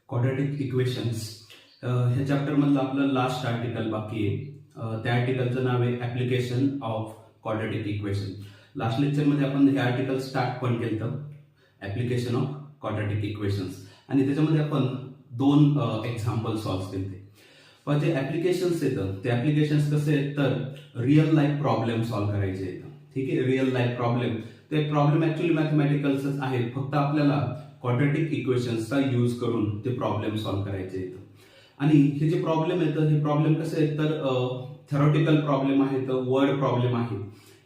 Quadratic equations ह्या चॅप्टरमधलं आपलं last article बाकी आहे. त्या आर्टिकलचं नाव आहे application of quadratic equation. Last लेक्चरमध्ये आपण हे आर्टिकल स्टार्ट पण केलं, ऍप्लिकेशन ऑफ क्वाड्रॅटिक इक्वेशन्स, आणि त्याच्यामध्ये आपण दोन एक्झाम्पल सॉल्व्ह केले. पण जे ऍप्लिकेशन्स येतं ते ऍप्लिकेशन्स कसे आहेत तर रिअल लाईफ प्रॉब्लेम सॉल्व्ह करायचे येतं. ठीक आहे, रिअल लाईफ प्रॉब्लेम, ते प्रॉब्लेम ऍक्च्युअली मॅथमॅटिकल्सच आहेत, फक्त आपल्याला क्वाड्रॅटिक इक्वेशन्सचा यूज करून ते प्रॉब्लेम सॉल्व्ह करायचे येतं. आणि हे जे प्रॉब्लेम येतं हे प्रॉब्लेम कसे आहेत तर थेरॉटिकल प्रॉब्लेम आहेत, वर्ड प्रॉब्लेम आहे.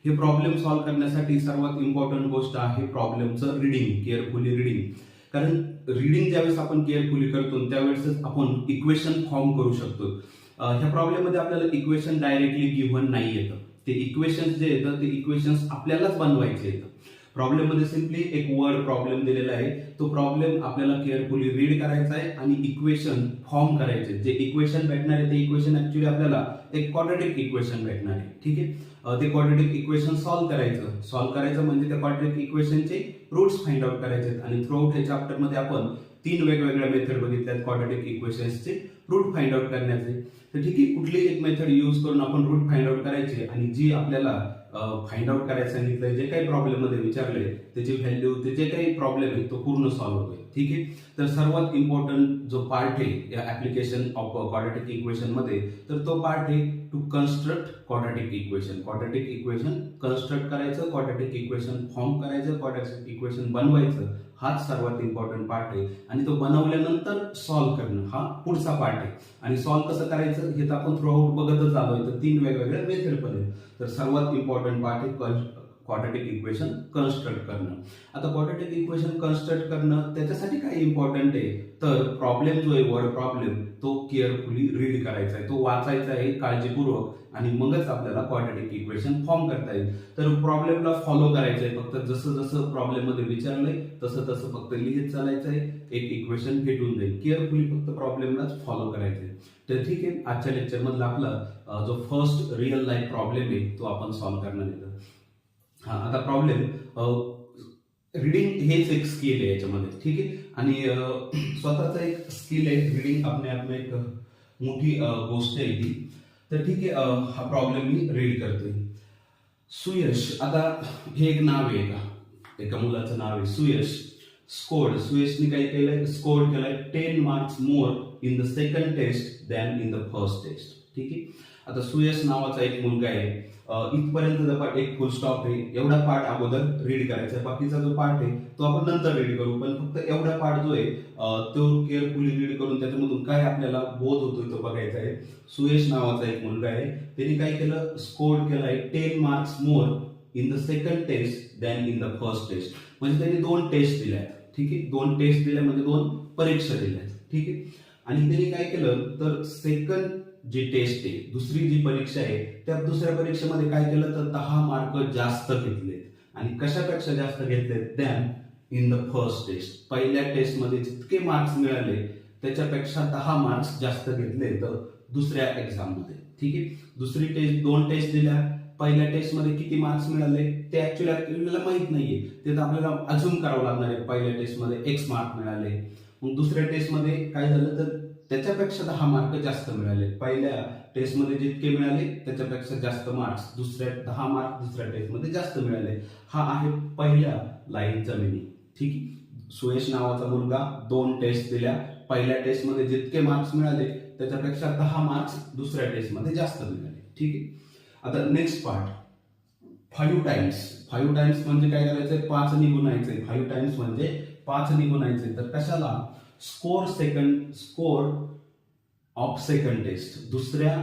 हे प्रॉब्लेम सॉल्व्ह करण्यासाठी सर्वात इम्पॉर्टंट गोष्ट आहे प्रॉब्लेमचं रिडिंग, केअरफुली रिडिंग. कारण रिडिंग ज्यावेळेस आपण केअरफुली करतो त्यावेळेस आपण इक्वेशन फॉर्म करू शकतो. ह्या प्रॉब्लेम मध्ये आपल्याला इक्वेशन डायरेक्टली गिव्हन नाही येतं, ते इक्वेशन्स जे येतं ते इक्वेशन्स आपल्यालाच बनवायचे येतं. प्रॉब्लेम मध्ये सिम्पली एक वर्ड प्रॉब्लेम दिलेला आहे, तो प्रॉब्लेम आपल्याला केअरफुली रीड करायचा आहे आणि इक्वेशन फॉर्म करायचे. जे इक्वेशन भेटणार आहे ते इक्वेशन ऍक्च्युअली आपल्याला एक क्वाड्रॅटिक इक्वेशन भेटणार आहे. ठीक आहे, ते क्वाड्रॅटिक इक्वेशन सॉल्व्ह करायचं म्हणजे त्या क्वाड्रॅटिक इक्वेशनचे रूट्स फाइंड आउट करायचे. आणि थ्रू आउट हे चॅप्टर मध्ये आपण 3 वेगवेगळ्या मेथड बघितल्यात क्वाड्रॅटिक इक्वेशन्सचे रूट फाइंड आउट करण्याचे. तर ठीक आहे, कुठली एक मेथड यूज करून आपण रूट फाइंड आउट करायचे आणि जी आपल्याला फाइंड आउट करायचं सांगितलंय, जे काही प्रॉब्लेम मध्ये विचारले त्याची व्हॅल्यू, ते जे काही प्रॉब्लेम आहे तो पूर्ण सॉल्व्ह होतोय. ठीक आहे, तर सर्वात इम्पॉर्टंट जो पार्ट आहे या ऍप्लिकेशन ऑफ क्वाड्रॅटिक इक्वेशन मध्ये, तर तो पार्ट आहे to construct quadratic equation. Quadratic equation construct करायचं, क्वाड्रॅटिक इक्वेशन फॉर्म करायचं, क्वाड्रॅटिक इक्वेशन बनवायचं, हाच सर्वात इम्पॉर्टंट पार्ट आहे. आणि तो बनवल्यानंतर सॉल्व्ह करणं हा पुढचा पार्ट आहे. आणि सॉल्व्ह कसं करायचं हे तर आपण थ्रू आउट बघतच आलोय, तर 3 वेगवेगळ्या मेथड पण आहेत. तर सर्वात इम्पॉर्टंट पार्ट आहे क्वाड्रॅटिक इक्वेशन कन्स्ट्रक्ट करणं. आता क्वाड्रॅटिक इक्वेशन कन्स्ट्रक्ट करणं त्याच्यासाठी काय इम्पॉर्टंट आहे तर प्रॉब्लेम जो आहे, वर्ड प्रॉब्लेम, तो केअरफुली रीड करायचा आहे, तो वाचायचा आहे काळजीपूर्वक, आणि मगच आपल्याला क्वाड्रॅटिक इक्वेशन फॉर्म करता येईल. तर प्रॉब्लेमला फॉलो करायचं आहे, फक्त जसं जसं प्रॉब्लेम मध्ये विचारलंय तसं तसं फक्त लिहित चालायचं आहे, एक इक्वेशन भेटून जाईल. केअरफुली फक्त प्रॉब्लेमलाच फॉलो करायचं आहे. तर ठीक आहे, आजच्या लेक्चर मधला आपला जो फर्स्ट रिअल लाईफ प्रॉब्लेम आहे तो आपण सॉल्व्ह करणार आहे. आता प्रॉब्लेम रीडिंग हेच एक स्किल आहे याच्यामध्ये. ठीक आहे, आणि स्वतःच एक स्किल आहे रीडिंग, आपल्या आप एक मोठी गोष्ट आहे ती. तर ठीक आहे, हा प्रॉब्लेम मी रीड करतोय. सुयश, आता हे एक नाव आहे, एका मुलाचं नाव आहे सुयश. सुयशने काय केलंय, स्कोर केलाय 10 marks more in the second test than in the first test. ठीक आहे, आता सुयश नावाचा एक मुलगा आहे. इथपर्यंत पार्ट एक फुल स्टॉप आहे, एवढा पार्ट अगोदर रीड करायचा आहे. बाकीचा जो पार्ट आहे तो आपण नंतर रीड करू, पण फक्त एवढा पार्ट जो आहे तो केअरफुली रीड करून त्याच्यामधून काय आपल्याला बोध होतोय तो बघायचा आहे. सुयश नावाचा एक मुलगा आहे, त्याने काय केलं, स्कोर केलाय 10 marks more in the second test than in the first test. म्हणजे त्यांनी 2 टेस्ट दिल्या. ठीक आहे, 2 टेस्ट दिल्या म्हणजे 2 परीक्षा दिल्या. ठीक आहे, आणि त्यांनी काय केलं तर सेकंड जी टेस्ट आहे, दुसरी जी परीक्षा आहे, त्या दुसऱ्या परीक्षेमध्ये काय केलं तर 10 मार्क जास्त घेतलेत. आणि कशापेक्षा जास्त घेतलेत than in the first test. पहिल्या टेस्टमध्ये जितके मार्क्स मिळाले त्याच्यापेक्षा 10 मार्क्स जास्त घेतले तर दुसऱ्या एक्झाम मध्ये. ठीक आहे, दुसरी टेस्ट 2 टेस्ट दिल्या, पहिल्या टेस्ट मध्ये किती मार्क्स मिळाले ते ऍक्च्युअली आपल्याला माहित नाहीये, ते तर आपल्याला अजून करावं लागणार आहे. पहिल्या टेस्ट मध्ये X मार्क मिळाले, मग दुसऱ्या टेस्ट मध्ये काय झालं तर त्याच्यापेक्षा 10 मार्क जास्त मिळाले. पहिल्या टेस्ट मध्ये जितके मिळाले त्याच्यापेक्षा जास्त मार्क्स दुसऱ्या 10 मार्क दुसऱ्या टेस्ट मध्ये जास्त मिळाले. हा आहे पहिल्या लाईनचा मिनिंग. ठीक आहे, सुयश नावाचा मुलगा 2 टेस्ट दिल्या, पहिल्या टेस्ट मध्ये जितके मार्क्स मिळाले त्याच्यापेक्षा 10 मार्क्स दुसऱ्या टेस्ट मध्ये जास्त मिळाले. ठीक आहे, आता नेक्स्ट पार्ट 5 टाइम्स. 5 टाइम्स म्हणजे काय करायचंय, 5 ने गुणायचंय. 5 टाइम्स म्हणजे 5 ने गुणायचंय. तर कशाला, स्कोर ऑफ सेकंड टेस्ट, दुसऱ्या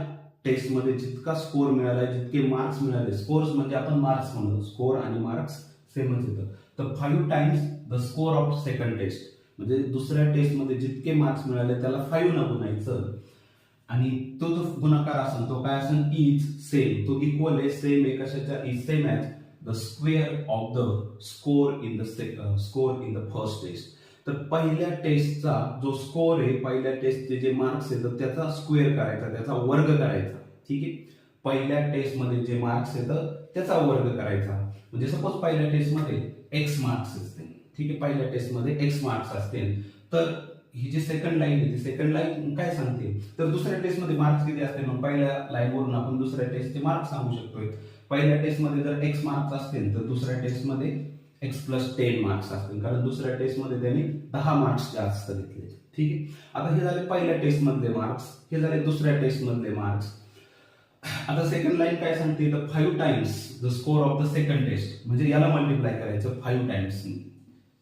टेस्ट मध्ये जितका स्कोर मिळाला, जितके मार्क्स मिळाले, स्कोर्स म्हणजे आपण मार्क्स म्हणतो, स्कोर आणि मार्क्स सेमच येतं. तर 5 times the score of second test म्हणजे दुसऱ्या टेस्ट मध्ये जितके मार्क्स मिळाले त्याला 5 न गुणायचं. आणि तो जो गुणाकार असेल तो काय असेल, इज सेम, तो इक्वल आहे, सेम आहे, कशाच्या, is same as the square of the score in the first test. तर पहिल्या टेस्टचा जो स्कोर आहे, पहिल्या टेस्टचे जे मार्क्स येतात त्याचा स्क्वेअर करायचा, त्याचा वर्ग करायचा. ठीक आहे, पहिल्या टेस्ट मध्ये जे मार्क्स येतात त्याचा वर्ग करायचा. म्हणजे सपोज पहिल्या टेस्ट मध्ये X मार्क्स असतील. ठीक आहे, पहिल्या टेस्ट मध्ये X मार्क्स असतील, तर ही जी सेकंड लाईन आहे ती सेकंड लाईन काय सांगते, तर दुसऱ्या टेस्टमध्ये मार्क्स किती असते, मग पहिल्या लाईनवरून आपण दुसऱ्या टेस्टचे मार्क्स सांगू शकतोय. पहिल्या टेस्टमध्ये जर x मार्क्स असतील तर दुसऱ्या टेस्टमध्ये x + 10 मार्क्स असतील, कारण दुसऱ्या टेस्टमध्ये त्यांनी 10 मार्क्स जास्त घेतले. ठीक आहे. आता हे झाले पहिल्या टेस्ट मधले मार्क्स, हे झाले दुसऱ्या टेस्ट मधले मार्क्स. आता सेकंड लाईन काय सांगते, तर 5 times the score of the second test, म्हणजे याला मल्टिप्लाय करायचं 5 टाइम्स.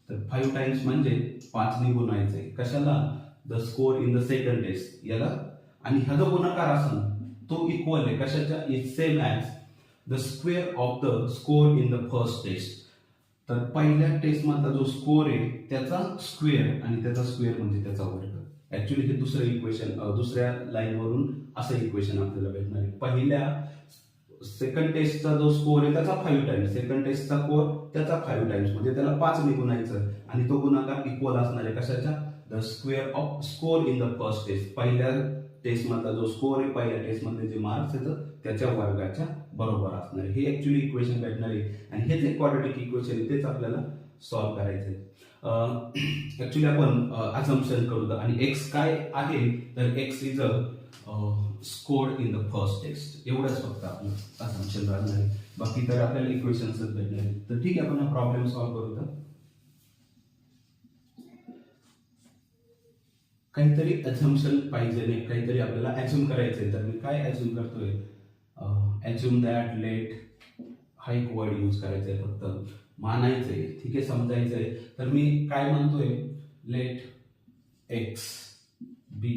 तर 5 टाइम्स म्हणजे 5 ने गुणायचंय कशाला, the score in the second test याला, आणि हा जो गुणाकार असेल तो इक्वल आहे कशाच्या, is same as the square of the score in the first test. तर पहिल्या टेस्ट मधला जो स्कोर आहे त्याचा स्क्वेअर, आणि त्याचा स्क्वेअर म्हणजे त्याचा वर्ग. ऍक्च्युली हे दुसरं इक्वेशन दुसऱ्या लाईन वरून असं इक्वेशन आपल्याला भेटणार आहे. पहिल्या सेकंड टेस्टचा जो स्कोर आहे त्याचा 5 टाइम्स, सेकंड टेस्टचा स्कोर त्याचा 5 टाइम्स, म्हणजे त्याला 5 ने गुणायचं, आणि तो गुणाकार इक्वल असणार आहे कशाच्या, the square of score in the first test. पहिल्या टेस्ट मधला जो स्कोर आहे, पहिल्या टेस्ट मधले जे मार्क्स आहेत त्याच्या वर्गाच्या बरोबर असणार आहे. हे ऍक्च्युली इक्वेशन भेटणार आहे, आणि हेच एक क्वाड्रॅटिक इक्वेशन आहे, तेच आपल्याला सॉल्व्ह करायचं आहे. ऍक्च्युली आपण अझम्पशन करू, आणि एक्स काय आहे, तर x is a scored in the first test, एवढंच फक्त आपलं अझम्पशन राहणार आहे. बाकी तर आपल्याला इक्वेशन्स भेटणार आहे. तर ठीक आहे, आपण हा प्रॉब्लेम सॉल्व्ह करू. तर काहीतरी अझम्पशन पाहिजे नाही, काहीतरी आपल्याला ऍज्युम करायचंय. तर मी काय ऍज्युम करतोय, ऍज्युम दॅट लेट, हा एक वर्ड यूज करायचंय, फक्त मानायचंय. ठीक आहे, समजायचंय. तर मी काय म्हणतोय, लेट एक्स बी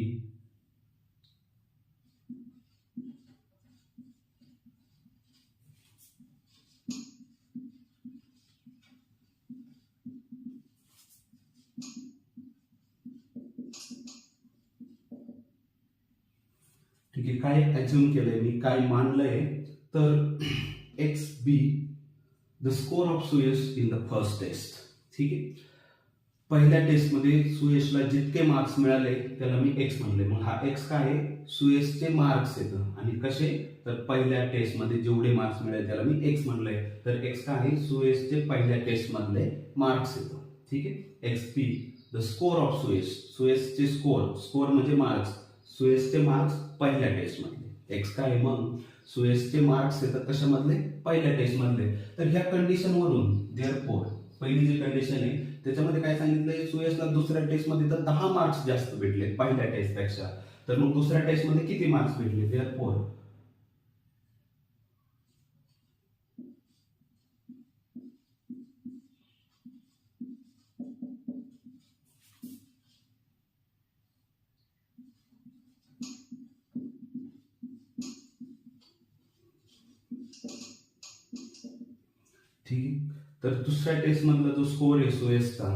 ठीक आहे. काय ऍज्युम केलंय मी, काय मानलंय, तर x be the score of Suyash in the first test. ठीक आहे, पहिल्या टेस्टमध्ये सुयशला जितके मार्क्स मिळाले त्याला मी एक्स म्हणले. मग हा एक्स काय आहे, सुयशचे मार्क्स येतं, आणि कसे, तर पहिल्या टेस्टमध्ये जेवढे मार्क्स मिळाले त्याला मी एक्स म्हणलंय. तर एक्स काय आहे, सुयशचे पहिल्या टेस्ट मधले मार्क्स येतं. ठीक आहे, x be the score of Suyash, सुयशचे स्कोर, स्कोर म्हणजे मार्क्स, सुयशचे मार्क्स पहिल्या टेस्ट मधले. एक्स काय आहे, मग सुयशचे मार्क्स येतात कशामधले, पहिल्या टेस्ट मधले. तर ह्या कंडिशन वरून देअरफॉर पहिली जी कंडिशन आहे त्याच्यामध्ये काय सांगितलंय, सुयशला दुसऱ्या टेस्ट मध्ये तर 10 मार्क्स जास्त भेटले पहिल्या टेस्ट पेक्षा. तर मग दुसऱ्या टेस्ट मध्ये किती मार्क्स भेटले, देअरफॉर ठीक आहे. तर दुसऱ्या टेस्ट मधला जो स्कोर आहे सुयशचा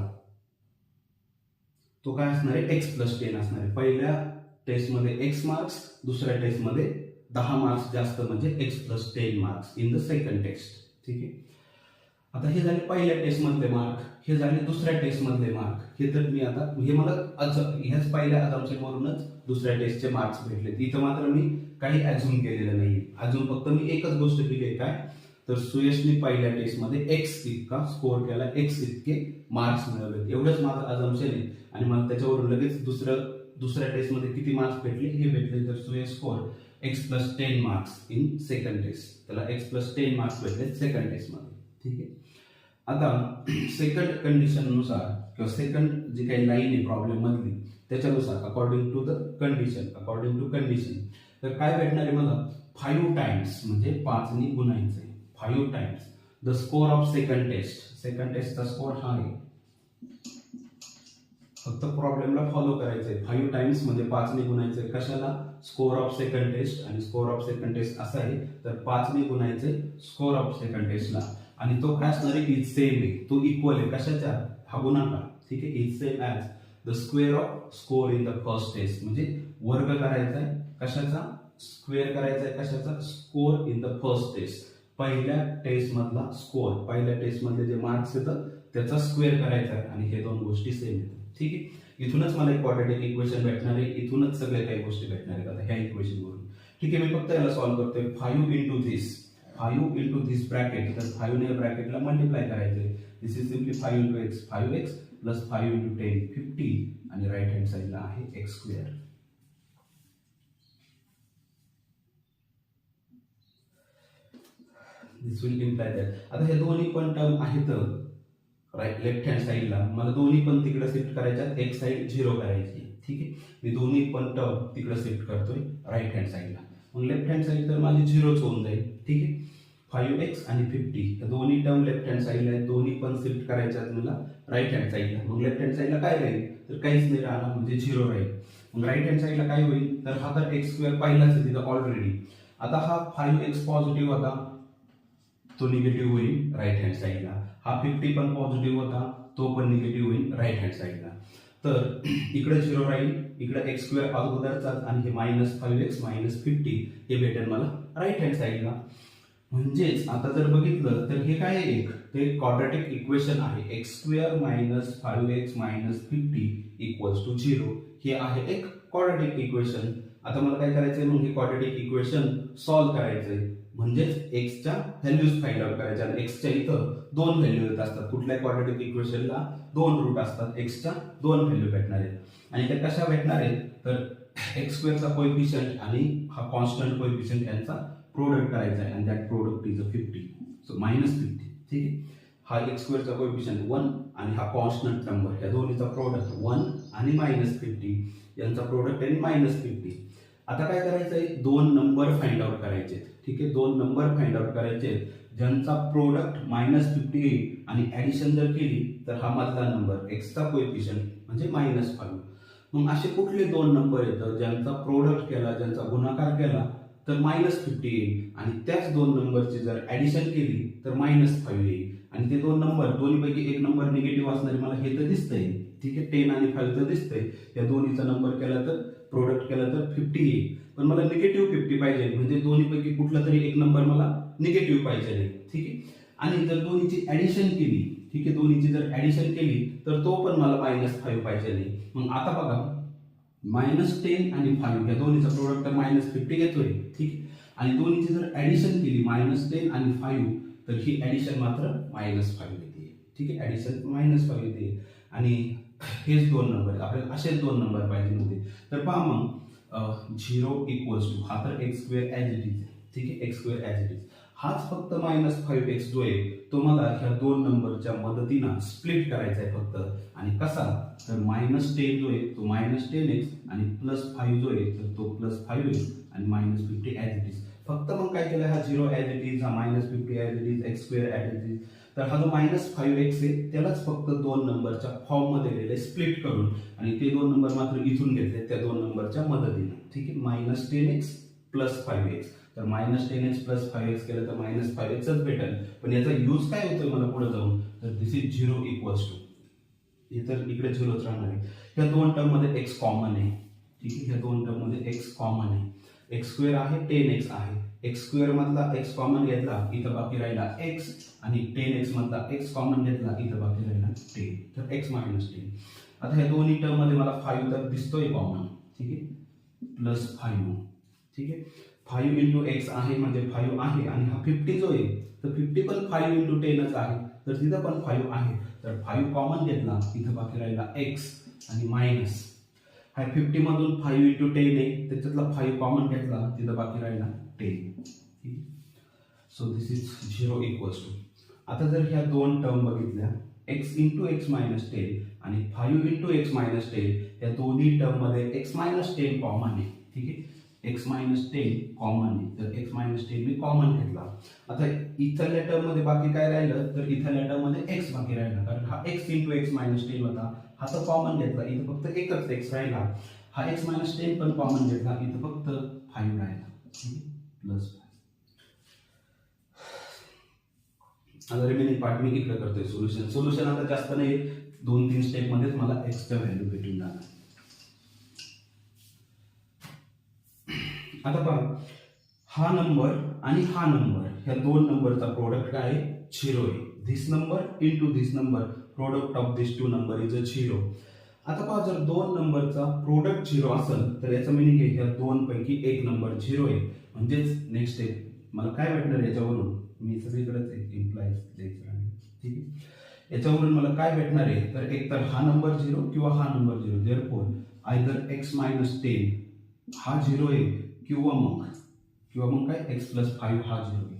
तो काय असणार आहे, x + 10 असणार आहे. पहिल्या टेस्ट मध्ये x मार्क्स, दुसऱ्या टेस्ट मध्ये 10 मार्क्स जास्त, म्हणजे x + 10 marks in the second test. ठीक आहे. आता हे झाले पहिल्या टेस्ट मधले मार्क, हे झाले दुसऱ्या टेस्ट मधले मार्क. हे तर मी आता हे मला ह्याच पहिल्या अझम्पशन वरूनच दुसऱ्या टेस्टचे मार्क्स भेटले. इथं मात्र मी काही ऍज्युम केलेलं नाही. अजून फक्त मी एकच गोष्ट केली आहे, काय, तर सुयशने पहिल्या टेस्ट मध्ये एक्स इतका स्कोर केला, एक्स इतके मार्क्स मिळवले, एवढंच माझं अझम्पशन आहे. आणि मला त्याच्यावरून लगेच दुसऱ्या टेस्ट मध्ये किती मार्क्स भेटले हे भेटले, तर Suyash score x + 10 marks in second test, त्याला x + 10 मार्क्स भेटले सेकंड टेस्ट मध्ये. ठीक आहे. आता सेकंड कंडिशन नुसार किंवा सेकंड जी काही लाईन आहे प्रॉब्लेम मधली त्याच्यानुसार अकॉर्डिंग टू कंडिशन तर काय भेटणार आहे मला, 5 टाइम्स म्हणजे 5 ने गुणायचं आहे, 5 times the score of second टेस्टचा स्कोर हा आहे. फक्त प्रॉब्लेमला फॉलो करायचंय. 5 टाइम्स म्हणजे 5 ने गुणायचंय कशाला, स्कोर ऑफ सेकंड टेस्ट, आणि स्कोर ऑफ सेकंड टेस्ट असा आहे तर 5 ने गुणायचंय स्कोर ऑफ सेकंड टेस्टला, आणि तो काय असणार आहे, इज सेम आहे, तो इक्वल आहे कशाच्या, हा गुणाकार. ठीक आहे, is same as the square of score in the first test, म्हणजे वर्ग करायचा आहे कशाचा, स्क्वेअर करायचा आहे कशाचा, score in the first test, पहिल्या टेस्ट मधला स्कोर, पहिल्या टेस्ट मधले जे मार्क्स येतात त्याचा स्क्वेअर करायचा आहे, आणि हे दोन गोष्टी सेम आहेत. ठीक आहे, इथूनच मला एक क्वाड्रॅटिक इक्वेशन भेटणार आहे, इथूनच सगळे काही गोष्टी भेटणार आहेत आता ह्या इक्वेशन वरून. ठीक आहे, मी फक्त याला सॉल्व्ह करतोय. 5 into this ब्रॅकेट, तर 5 ने ब्रॅकेटला मल्टिप्लाय करायचंय. This is simply 5 into x, 5x plus 5 into 10 50 आणि राईट हँड साईडला आहे x square. This will imply that. आता हे दोन्ही पण टर्म आहेत लेफ्ट हँड साईडला, मला दोन्ही पण तिकडे शिफ्ट करायच्यात, एक साईड 0 करायची. ठीक आहे, मी दोन्ही पण टर्म तिकडे शिफ्ट करतोय राईट हँड साईडला. मग लेफ्ट हँड साईड तर माझी 0च होऊन जाईल. ठीक आहे, 5x आणि 50 या दोन्ही टर्म लेफ्ट हँड साईडला आहेत, दोन्ही पण शिफ्ट करायच्यात मला राईट हँड साईडला. मग लेफ्ट हँड साईडला काय राहील तर काहीच नाही राहणार, म्हणजे 0 राहील. मग राईट हँड साईडला काय होईल तर हा तर एक्स स्क्वेअर पाहिलाच आहे तिथं ऑलरेडी. आता हा 5x पॉझिटिव्ह होता, तो निगेटिव्ह होईल राईट हँड साईडला. हा 50 पण पॉझिटिव्ह होता, तो पण निगेटिव्ह होईल राईट हँड साईडला. तर इकडे 0 राहील, इकडे एक्स स्क्वेअर अगोदरचाच आणि हे -5x - 50 हे भेटेल मला राईट हँड साईडला. म्हणजेच आता जर बघितलं तर हे काय आहे, ते क्वाड्रॅटिक इक्वेशन आहे. एक्स स्क्वेअर -5x - 50 = 0 हे आहे एक क्वाड्रॅटिक इक्वेशन. आता मला काय करायचंय, मग हे क्वाड्रॅटिक इक्वेशन सॉल्व्ह करायचंय. म्हणजेच एक्सच्या व्हॅल्यूज फाइंड आउट करायच्या. आणि एक्सच्या इथं 2 व्हॅल्यू येत असतात, कुठल्याही क्वाड्रॅटिक इक्वेशनला 2 रूट असतात, एक्सच्या 2 व्हॅल्यू भेटणार आहेत. आणि त्या कशा भेटणार आहेत तर एक्स स्क्वेअरचा कोएफिशियंट आणि हा कॉन्स्टंट कोएफिशियंट यांचा प्रोडक्ट करायचा आहे, आणि दॅट प्रोडक्ट इज 50. सो -50. ठीक आहे, हा एक्स स्क्वेअरचा कोएफिशियंट 1 आणि हा कॉन्स्टंट नंबर, या दोन्हीचा प्रोडक्ट 1 आणि -50 यांचा प्रोडक्ट आहे -50. आता काय करायचंय, 2 नंबर फाइंड आउट करायचे. ठीक आहे, 2 नंबर फाइंड आउट करायचे ज्यांचा प्रोडक्ट -50 येईल, आणि ऍडिशन जर केली तर हा मधला नंबर एक्सचा कोएफिशियंट म्हणजे -5. मग असे कुठले 2 नंबर येतात ज्यांचा प्रोडक्ट केला, ज्यांचा गुणाकार केला तर -50 येईल, आणि त्याच 2 नंबरची जर ऍडिशन केली तर -5 येईल. आणि ते 2 नंबर दोन्हीपैकी एक नंबर निगेटिव्ह असणारे मला हे तर दिसतंय. ठीक आहे, 10 आणि 5 तर दिसतंय. या दोन्हीचा नंबर केला तर प्रोडक्ट केला तर 50 येईल, पण मला निगेटिव्ह 50 पाहिजे, म्हणजे दोन्हीपैकी कुठला तरी एक नंबर मला निगेटिव्ह पाहिजे. ठीक आहे, आणि जर दोन्हीची ऍडिशन केली, ठीक आहे, दोन्हीची जर ऍडिशन केली तर तो पण मला -5 पाहिजे. मग आता बघा, -10 आणि 5 या दोन्हीचा प्रोडक्ट तर -50 येतोय. ठीक आहे, आणि दोन्हीची जर ऍडिशन केली -10 आणि 5 तर ही ऍडिशन मात्र -5 येते. ठीक आहे, ऍडिशन -5 येते. आणि हेच 2 नंबर आपल्याला, असेच 2 नंबर पाहिजे होते. तर पहा मग 0 = हा तर x square as it is. ठीक आहे, x square as it is. हाच फक्त -5x जो आहे तो मला ह्या 2 नंबरच्या मदतीनं स्प्लिट करायचा आहे फक्त. आणि कसा तर -10 जो आहे तो -10x आणि +5 जो आहे तर तो +5x आणि -50 ॲज इट इज. फक्त मग काय केलं, हा 0 ॲज इट इज, हा -50 as it is, x square as it is. तर हा जो -5x आहे त्यालाच फक्त 2 नंबरच्या फॉर्म मध्ये लिहिले स्प्लिट करून, आणि ते 2 नंबर मात्र इथून घेतले त्या 2 नंबरच्या मदतीने. ठीक आहे, -10x + 5x. तर -10x + 5x केलं तर -5xच भेटेल. पण याचा यूज काय होतोय मला पुढे जाऊन, तर दिस इज 0 = हे तर इकडे 0च राहणार आहे. या 2 टर्म मध्ये x कॉमन आहे. ठीक आहे, या 2 टर्म मध्ये x कॉमन आहे. एक्स स्क्वेअर आहे, 10x आहे. एक्स स्क्वेअर मधला x कॉमन घेतला, इथं बाकी राहिला x, आणि 10x मधला x कॉमन घेतला, इथं बाकी राहिला 10. तर x - 10. आता ह्या दोन्ही टर्म मध्ये मला 5 तर दिसतोय कॉमन. ठीक आहे, +5. ठीक आहे, 5 × x आहे म्हणजे 5 आहे, आणि हा 50 जो आहे तर 50 पण 5 × 10च आहे, तर तिथं पण 5 आहे. तर 5 कॉमन घेतला, इथं बाकी राहिला x आणि मायनस हा 50 मधून 5 × 10 आहे, त्याच्यातला 5 कॉमन घेतला, तिथं बाकी राहिला 10. सो दिस इज 0 = आता जर ह्या 2 टर्म बघितल्या, x × x - 10 आणि 5 × x - 10, या दोन्ही टर्म मध्ये x - 10 कॉमन आहे. ठीक आहे, x - 10 कॉमन आहे, तर x - 10 मी कॉमन घेतला. आता इथल्या टर्म मध्ये बाकी काय राहिलं तर इथल्या टर्म मध्ये x बाकी राहिला, कारण हा x × x - 10 होता, हा तर कॉमन घेतला, इथं फक्त एकच x राहिला. हा x - 10 पण कॉमन घेतला, इथं फक्त 5 राहिला. +5. आता रिमेनिंग पार्ट मी इकडे करतोय सोल्युशन आता जास्त नाही, 2-3 स्टेप मध्येच मला x च्या व्हॅल्यू भेटून जाणार. आता पहा, हा नंबर आणि हा नंबर, ह्या 2 नंबरचा प्रोडक्ट काय आहे 0 आहे. This number × this number, product of this 2 number is 0. आता पहा, जर 2 नंबरचा प्रोडक्ट 0 असेल तर याचा मिनिंग आहे ह्या 2 पैकी एक नंबर 0 आहे. म्हणजेच नेक्स्ट स्टेप मला काय भेटणार याच्यावरून, मी सगळीकडेच इम्प्लाइज द्यायचं आहे. ठीक आहे, याच्यावरून मला काय भेटणार आहे, तर एक तर हा नंबर 0 किंवा हा number 0. Therefore either x minus 10 हा 0 आहे किंवा मग काय x प्लस 5 हा 0 आहे.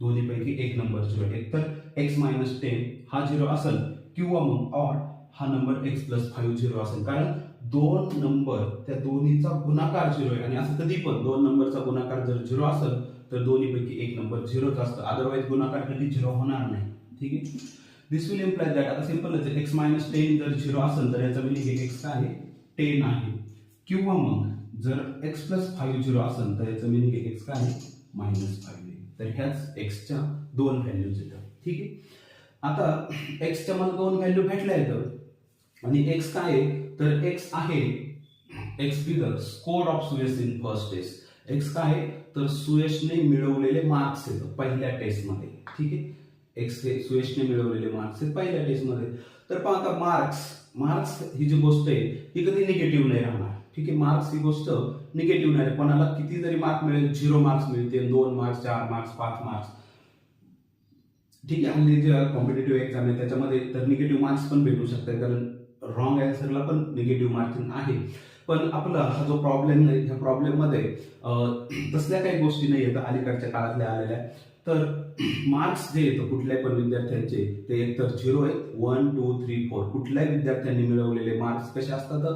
दोन्हीपैकी एक नंबर 0. एक तर x मायनस 10 हा 0 असेल किंवा मग ऑर हा नंबर x प्लस 5 0 असेल. कारण दोन नंबर त्या दोन्हीचा गुणाकार 0 आहे आणि असं कधी पण दोन नंबरचा गुणाकार जर 0 असेल तर दोन्हीपैकी एक नंबर 0च असतं. अदरवाईज गुणाकार कधी 0 होणार नाही. ठीक आहे. दिस विल इम्प्लाय दॅट, आता सिंपलच आहे, x मायनस 10 जर 0 असेल तर याचा मिनिंग हे x काय आहे 10 आहे. किंवा मग जर x प्लस 5 0 असेल तर याचं मिनिंग हे x काय आहे मायनस 5 आहे. तर ह्याच x च्या दोन व्हॅल्यूज येतात. ठीक आहे. आता x च्या मला दोन व्हॅल्यू भेटल्या आहेत आणि x काय आहे, तर x आहे x be the score of Suyash in first test. x काय आहे, तर सुयशने मिळवलेले मार्क्स आहेत पहिल्या टेस्ट मध्ये. ठीक आहे. एक्स हे सुयशने मिळवलेले मार्क्स आहेत पहिल्या टेस्ट मध्ये. तर पहा आता मार्क्स ही जी गोष्ट आहे ही कधी निगेटिव्ह नाही राहणार. ठीक आहे. मार्क्स ही गोष्ट निगेटिव्ह नाही. कोणाला किती जरी मार्क मिळेल, 0 मार्क्स मिळतील, 2 मार्क्स, 4 मार्क्स, 5 मार्क्स. ठीक आहे. आणि जे कॉम्पिटेटिव्ह एक्झाम आहे त्याच्यामध्ये तर निगेटिव्ह मार्क्स पण भेटू शकतात, कारण रॉंग आन्सरला पण निगेटिव्ह मार्किंग आहे. पण आपला हा जो प्रॉब्लेम नाही, ह्या प्रॉब्लेम मध्ये तसल्या काही गोष्टी नाही येतात अलीकडच्या काळातल्या आलेल्या. तर मार्क्स जे येतं कुठल्याही पण विद्यार्थ्यांचे ते एकतर 0 आहेत, 1 2 3 4. कुठल्याही विद्यार्थ्यांनी मिळवलेले मार्क्स कसे असतात,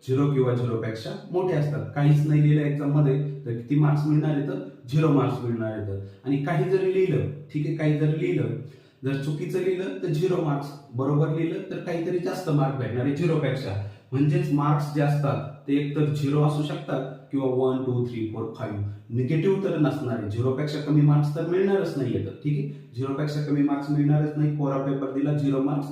0 किंवा 0 पेक्षा मोठे असतात. काहीच नाही लिहिलं एक्झाम मध्ये तर किती मार्क्स मिळणार आहेत, 0 मार्क्स मिळणार आहेत. आणि काही जरी लिहिलं, ठीक आहे, काही जरी लिहिलं, जर चुकीचं लिहिलं तर 0 मार्क्स, बरोबर लिहिलं तर काहीतरी जास्त मार्क भेटणार आहे 0 पेक्षा. म्हणजेच मार्क्स जे असतात ते एकतर 0 असू शकतात किंवा 1 2 3 4 5. निगेटिव्ह तर नसणार आहे. 0 पेक्षा कमी मार्क्स तर मिळणारच नाही. ठीक आहे. 0 पेक्षा कमी मार्क्स मिळणारच नाही. कोरा पेपर दिला 0 मार्क्स,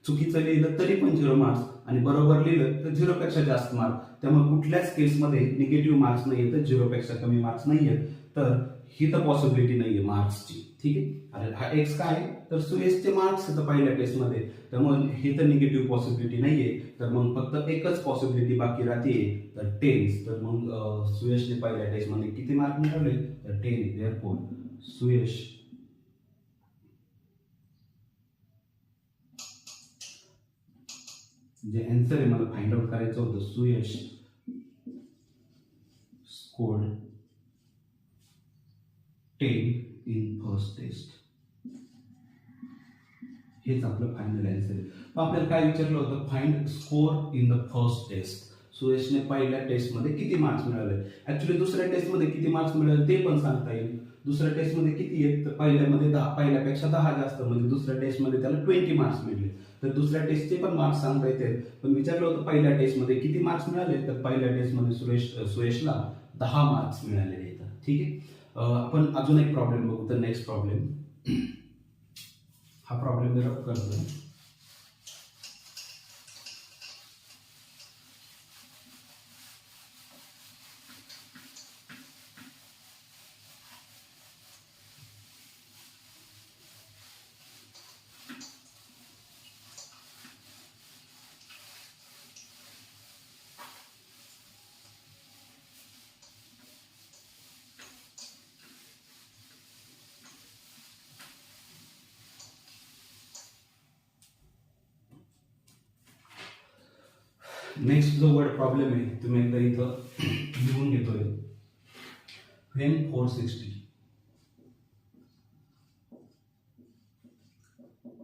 चुकीचं लिहिलं तरी पण 0 मार्क्स आणि बरोबर लिहिलं तर 0 पेक्षा जास्त मार्क. त्यामुळे कुठल्याच केसमध्ये निगेटिव्ह मार्क्स नाही येत, 0 पेक्षा कमी मार्क्स नाही येत. तर ही तर पॉसिबिलिटी नाहीये मार्क्सची. ठीक आहे. अरे हा एक्स काय आहे, तर सुयशचे मार्क्स येतं पहिल्या टेस्ट मध्ये, त्यामुळे हे तर निगेटिव्ह पॉसिबिलिटी नाहीये. तर मग फक्त एकच पॉसिबिलिटी बाकी राहते, तर 10. तर मग सुयशने पहिल्या टेस्ट मध्ये किती मार्क मिळवले, तर 10. देअरफॉर सुयश जे आन्सर आहे मला फाइंड आउट करायचं होतं, Suyash scored 10 in first test. हेच आपलं फायनल आन्सर आहे. मग आपल्याला काय विचारलं होतं, find score in the first test. सुयशने पहिल्या टेस्ट मध्ये किती मार्क्स मिळाले. ऍक्च्युली दुसऱ्या टेस्ट मध्ये किती मार्क्स मिळाले ते पण सांगता येईल. दुसऱ्या टेस्ट मध्ये किती आहेत, तर पहिल्यामध्ये 10, पहिल्यापेक्षा 10 जास्त, म्हणजे दुसऱ्या टेस्ट मध्ये त्याला 20 मार्क्स मिळले. तर दुसऱ्या टेस्टचे पण मार्क्स सांगता येते. पण विचारलं होतं पहिल्या टेस्ट मध्ये किती मार्क्स मिळाले, तर पहिल्या टेस्ट मध्ये सुयशला 10 मार्क्स मिळालेले आहेत. ठीक आहे. आपण अजून एक प्रॉब्लेम बघू. तर नेक्स्ट प्रॉब्लेम, हा प्रॉब्लेम रब करतोय. नेक्स्ट जो वर्ड प्रॉब्लेम आहे तुम्ही एकदा इथं लिहून घेतोय. व्हेन 460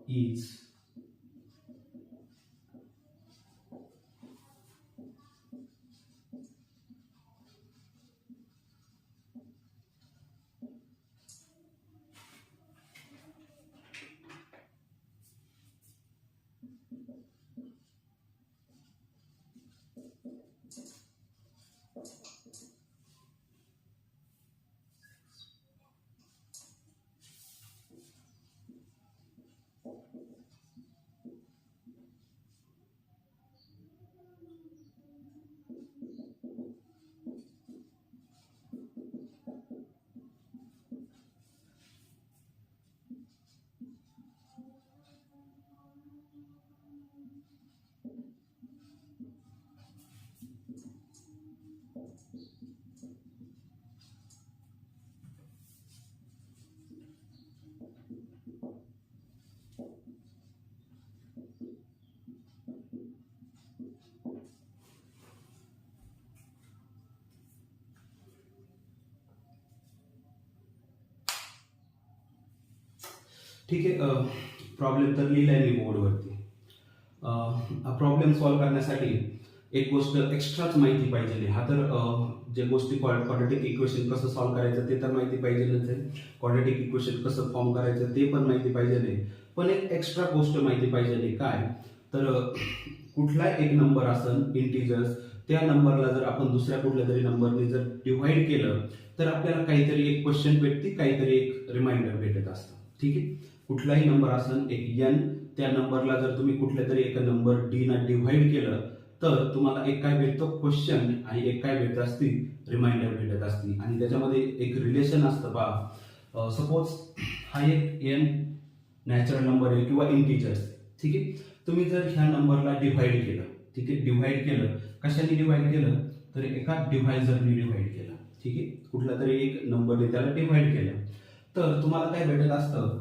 इज ठीक आहे. प्रॉब्लेम तर लिहिलाय मी बोर्डवरती. प्रॉब्लेम सॉल्व्ह करण्यासाठी एक गोष्ट एक्स्ट्राच माहिती पाहिजे. हा तर जे गोष्टी क्वाड्रॅटिक इक्वेशन कसं सॉल्व्ह करायचं ते तर माहिती पाहिजेच आहे. क्वाड्रॅटिक इक्वेशन कसं फॉर्म करायचं ते पण माहिती पाहिजे. पण एक एक्स्ट्रा गोष्ट माहिती पाहिजे. काय तर कुठला एक नंबर असेल इंटिजर्स, त्या नंबरला जर आपण दुसऱ्या कुठल्या तरी नंबरने जर डिव्हाइड केलं तर आपल्याला काहीतरी एक क्वेश्चन भेटते, काहीतरी एक रिमाइंडर भेटत असतं. ठीक आहे. कुठलाही नंबर असेल एक n, त्या नंबरला जर तुम्ही कुठल्या तरी एका नंबर d ना डिव्हाइड केलं तर तुम्हाला एक काय भेटतो क्वेश्चन आणि एक काय भेटत असती रिमाइंडर भेटत असती. आणि त्याच्यामध्ये एक रिलेशन असतं पहा. सपोज हा एक n नॅचरल नंबर आहे किंवा इंटिजर्स. ठीक आहे. तुम्ही जर ह्या नंबरला डिव्हाइड केलं, ठीक आहे, डिव्हाइड केलं कशाने डिव्हाइड केलं तर एका डिव्हायझरने डिव्हाइड केलं. ठीक आहे. कुठला तरी एक नंबरने त्याला डिव्हाइड केलं तर तुम्हाला काय भेटत असतं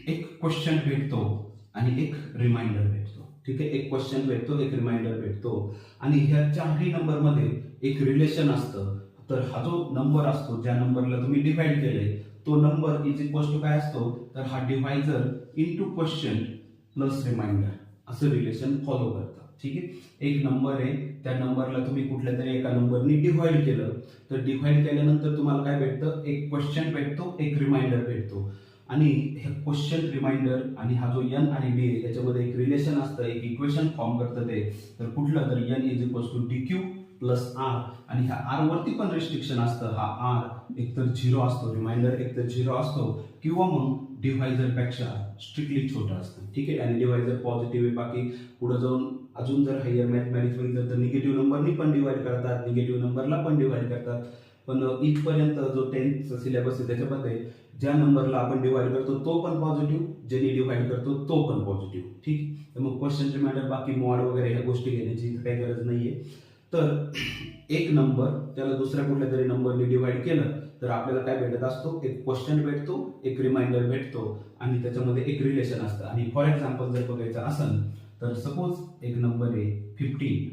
एक क्वेश्चन भेटतो आणि एक रिमाइंडर भेटतो. ठीक आहे. एक क्वेश्चन भेटतो, एक रिमाइंडर भेटतो आणि ह्या चारही नंबरमध्ये एक रिलेशन असतं. तर हा जो नंबर असतो ज्या नंबरला तुम्ही डिव्हाइड केले तो नंबर इज इक्वल टू काय असतो तर हा divisor into quotient plus remainder असं रिलेशन फॉलो करतं. ठीक आहे. एक नंबर आहे, त्या नंबरला तुम्ही कुठल्या तरी एका नंबरने डिव्हाइड केलं तर डिव्हाइड केल्यानंतर तुम्हाला काय भेटतं एक क्वेश्चन भेटतो, एक रिमाइंडर भेटतो. आणि हे क्वेश्चन रिमाइंडर आणि हा जो n आणि d आहे याच्यामध्ये एक रिलेशन असतं, एक इक्वेशन फॉर्म करतं ते. तर कुठलं तर n is equal to dq plus r आणि ह्या r वरती पण रिस्ट्रिक्शन असतं. हा r एक तर 0 असतो, रिमाइंडर एक तर 0 असतो किंवा मग डिव्हायझर पेक्षा स्ट्रिक्टली छोटा असतं. ठीक आहे. आणि डिव्हायझर पॉझिटिव्ह आहे. बाकी पुढे जाऊन अजून जर हायर मॅथमॅटिक्स बघितलं तर निगेटिव्ह नंबरनी पण डिव्हाइड करतात, निगेटिव्ह नंबरला पण डिव्हाइड करतात. पण इथपर्यंत जो 10th सिलेबस आहे त्याच्यामध्ये ज्या नंबरला आपण डिव्हाइड करतो तो पण पॉझिटिव्ह, ज्याने डिव्हाइड करतो तो पण पॉझिटिव्ह. ठीक. तर मग क्वेश्चन रिमाइंडर बाकी मॉड वगैरे ह्या गोष्टी घेण्याची काही गरज नाहीये. तर एक नंबर त्याला दुसऱ्या कुठल्या तरी नंबरने डिव्हाइड केलं तर आपल्याला काय भेटत असतो एक क्वेश्चन भेटतो, एक रिमाइंडर भेटतो आणि त्याच्यामध्ये एक रिलेशन असतं. आणि फॉर एक्झाम्पल जर बघायचं असेल तर सपोज एक नंबर आहे 15.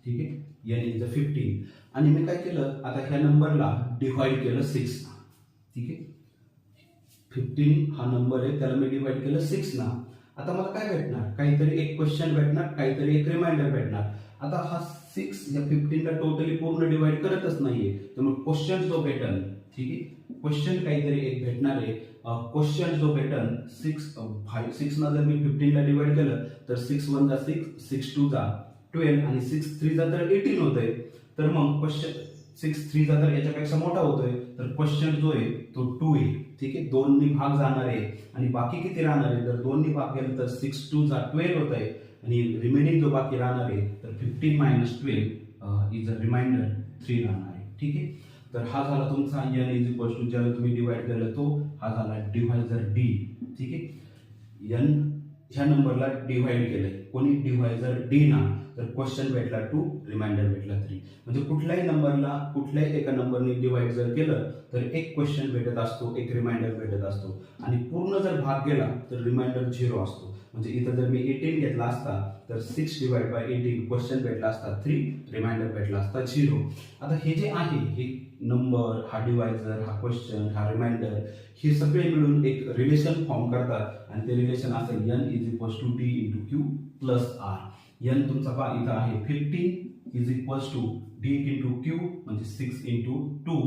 ठीक आहे. n इज 15 आणि मी काय केलं आता ह्या नंबरला डिव्हाइड केलं 6 ना. ठीक आहे. 15 हा नंबर आहे त्याला मी डिव्हाइड केलं 6 ना. आता मला काय भेटणार काहीतरी एक क्वेश्चन भेटणार, काहीतरी एक रिमाइंडर भेटणार. आता हा 6 या 15 ला टोटली पूर्ण डिव्हाइड करतच नाहीये तर मग क्वेश्चन जो भेटल, ठीक आहे, क्वेश्चन काहीतरी एक भेटणार आहे. क्वेश्चन जो भेटल 6 ना जर मी 15 ला डिव्हाइड केलं तर 6 1 जा 6, 6 2 जा 12 आणि 6 3 जा तर 18 होतंय. तर मग क्वेश्चन 6 3 जा तर याच्यापेक्षा मोठा होतोय तर क्वेश्चन जो आहे तो 2 आहे. ठीक आहे. 2 नी भाग जाणार आहे आणि बाकी किती राहणार आहे तर 2 नी भाग केलं तर 6 2 जा 12 होत आहे आणि रिमेनिंग जो बाकी राहणार आहे तर 15 मायनस 12 इज अ रिमाइंडर 3 राहणार आहे. ठीक आहे. तर हा झाला तुमचा n इज इक्वल टू ज्याला तुम्ही डिवाइड केलं तो हा झाला डिव्हायझर d. ठीक आहे. n ह्या नंबरला डिव्हाइड केलंय कोणी डिव्हायझर d ना तर क्वेश्चन भेटला 2, रिमाइंडर भेटला 3. म्हणजे कुठल्याही नंबरला कुठल्याही एका नंबरने डिवाइड जर केलं तर एक क्वेश्चन भेटत असतो, एक रिमाइंडर भेटत असतो आणि पूर्ण जर भाग गेला तर रिमाइंडर 0 असतो. म्हणजे इथं जर मी 18 घेतला असता तर 6 डिवाइड बाय 18 क्वेश्चन भेटला असता 3, रिमाइंडर भेटला असता 0. आता हे जे आहे हे नंबर, हा डिवायझर, हा क्वेश्चन, हा रिमाइंडर हे सगळे मिळून एक रिलेशन फॉर्म करतात आणि ते रिलेशन असेल n is equal to d into q plus r. n तुमचा पहा इथं आहे 15 is equal to d into q म्हणजे 6 इंटू 2